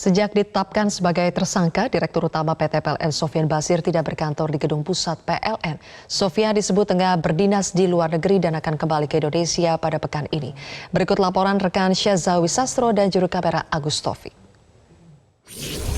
Sejak ditetapkan sebagai tersangka, Direktur Utama PT PLN Sofyan Basir tidak berkantor di gedung pusat PLN. Sofyan disebut tengah berdinas di luar negeri dan akan kembali ke Indonesia pada pekan ini. Berikut laporan rekan Syazawi Sastro dan juru kamera Agus Taufik.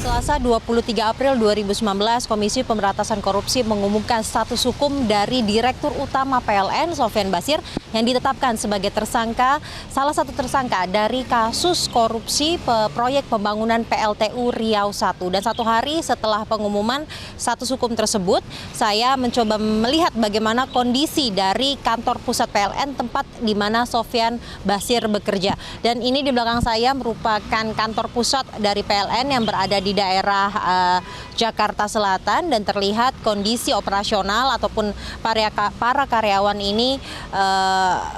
Selasa 23 April 2019, Komisi Pemberantasan Korupsi mengumumkan status hukum dari Direktur Utama PLN Sofyan Basir yang ditetapkan sebagai tersangka, salah satu tersangka dari kasus korupsi proyek pembangunan PLTU Riau I. Dan satu hari setelah pengumuman status hukum tersebut, saya mencoba melihat bagaimana kondisi dari kantor pusat PLN tempat di mana Sofyan Basir bekerja. Dan ini di belakang saya merupakan kantor pusat dari PLN yang berada di daerah Jakarta Selatan, dan terlihat kondisi operasional ataupun para karyawan ini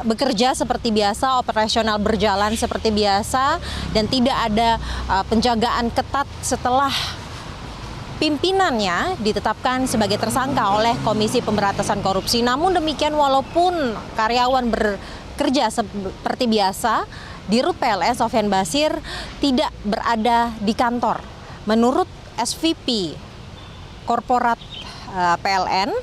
bekerja seperti biasa, operasional berjalan seperti biasa, dan tidak ada penjagaan ketat setelah pimpinannya ditetapkan sebagai tersangka oleh Komisi Pemberantasan Korupsi. Namun demikian, walaupun karyawan bekerja seperti biasa, Dirut PLN Sofyan Basir tidak berada di kantor. Menurut SVP Korporat PLN,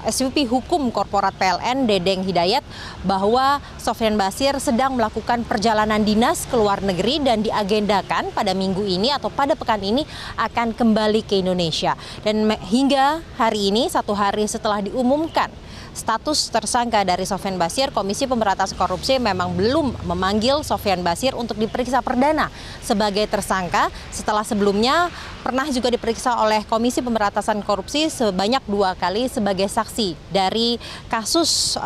SVP Hukum Korporat PLN Dedeng Hidayat, bahwa Sofyan Basir sedang melakukan perjalanan dinas ke luar negeri dan diagendakan pada minggu ini atau pada pekan ini akan kembali ke Indonesia. Dan hingga hari ini, satu hari setelah diumumkan status tersangka dari Sofyan Basir, Komisi Pemberantasan Korupsi memang belum memanggil Sofyan Basir untuk diperiksa perdana sebagai tersangka setelah sebelumnya pernah juga diperiksa oleh Komisi Pemberantasan Korupsi sebanyak 2 kali sebagai saksi dari kasus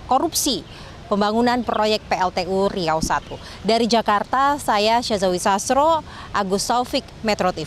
korupsi pembangunan proyek PLTU Riau I. Dari Jakarta, saya Syazawi Sastro, Agus Taufik, Metro TV.